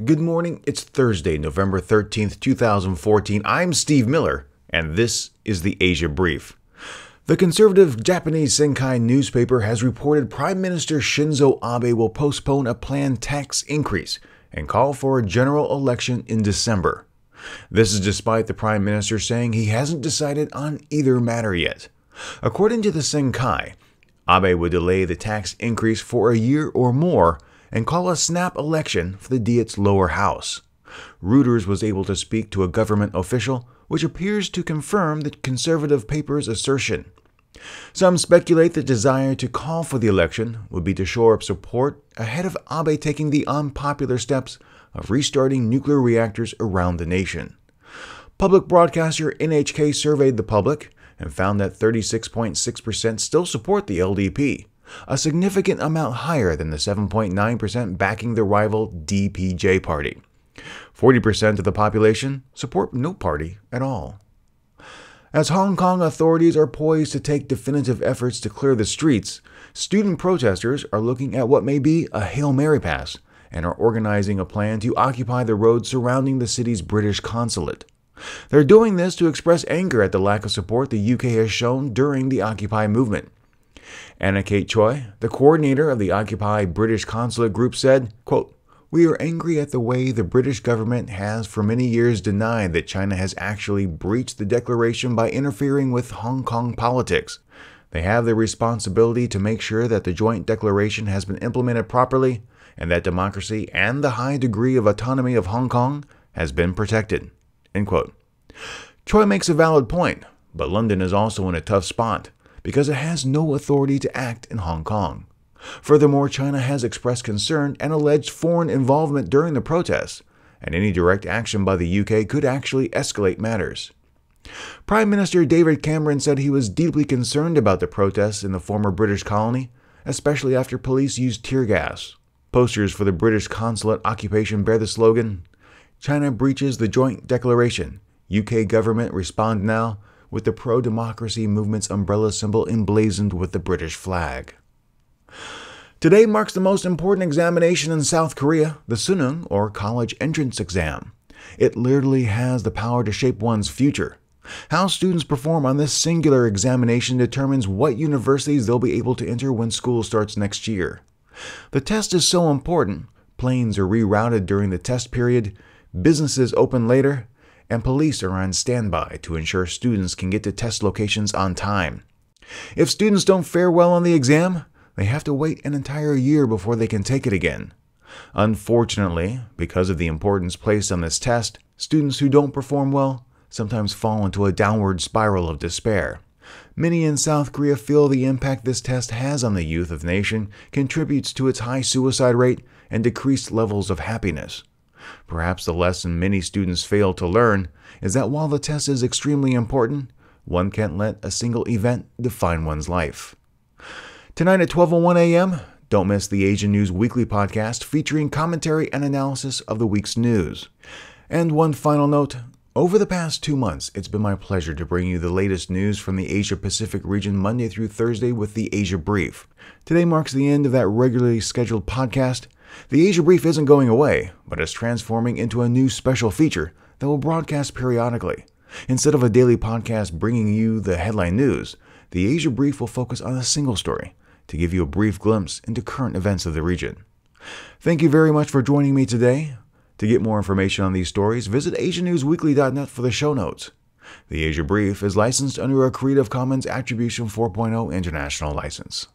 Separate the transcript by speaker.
Speaker 1: Good morning, it's Thursday, November 13th, 2014. I'm Steve Miller, and this is the Asia Brief. The conservative Japanese Senkei newspaper has reported Prime Minister Shinzo Abe will postpone a planned tax increase and call for a general election in December. This is despite the Prime Minister saying he hasn't decided on either matter yet. According to the Senkei, Abe would delay the tax increase for a year or more and call a snap election for the Diet's lower house. Reuters was able to speak to a government official, which appears to confirm the conservative paper's assertion. Some speculate the desire to call for the election would be to shore up support ahead of Abe taking the unpopular steps of restarting nuclear reactors around the nation. Public broadcaster NHK surveyed the public and found that 36.6% still support the LDP, a significant amount higher than the 7.9% backing the rival DPJ party. 40% of the population support no party at all. As Hong Kong authorities are poised to take definitive efforts to clear the streets, student protesters are looking at what may be a Hail Mary pass and are organizing a plan to occupy the roads surrounding the city's British consulate. They're doing this to express anger at the lack of support the UK has shown during the Occupy movement. Anna Kate Choi, the coordinator of the Occupy British Consulate group, said, quote, "We are angry at the way the British government has for many years denied that China has actually breached the declaration by interfering with Hong Kong politics. They have the responsibility to make sure that the joint declaration has been implemented properly and that democracy and the high degree of autonomy of Hong Kong has been protected." End quote. Choi makes a valid point, but London is also in a tough spot because it has no authority to act in Hong Kong. Furthermore, China has expressed concern and alleged foreign involvement during the protests, and any direct action by the UK could actually escalate matters. Prime Minister David Cameron said he was deeply concerned about the protests in the former British colony, especially after police used tear gas. Posters for the British consulate occupation bear the slogan, "China breaches the joint declaration. UK government respond now," with the pro-democracy movement's umbrella symbol emblazoned with the British flag. Today marks the most important examination in South Korea, the Suneung, or college entrance exam. It literally has the power to shape one's future. How students perform on this singular examination determines what universities they'll be able to enter when school starts next year. The test is so important, planes are rerouted during the test period, businesses open later, and police are on standby to ensure students can get to test locations on time. If students don't fare well on the exam, they have to wait an entire year before they can take it again. Unfortunately, because of the importance placed on this test, students who don't perform well sometimes fall into a downward spiral of despair. Many in South Korea feel the impact this test has on the youth of the nation contributes to its high suicide rate and decreased levels of happiness. Perhaps the lesson many students fail to learn is that while the test is extremely important, one can't let a single event define one's life. Tonight at 12:01 a.m., don't miss the Asian News Weekly podcast featuring commentary and analysis of the week's news. And one final note, over the past 2 months, it's been my pleasure to bring you the latest news from the Asia-Pacific region Monday through Thursday with the Asia Brief. Today marks the end of that regularly scheduled podcast. The Asia Brief isn't going away, but it's transforming into a new special feature that will broadcast periodically. Instead of a daily podcast bringing you the headline news, the Asia Brief will focus on a single story to give you a brief glimpse into current events of the region. Thank you very much for joining me today. To get more information on these stories, visit asianewsweekly.net for the show notes. The Asia Brief is licensed under a Creative Commons Attribution 4.0 International License.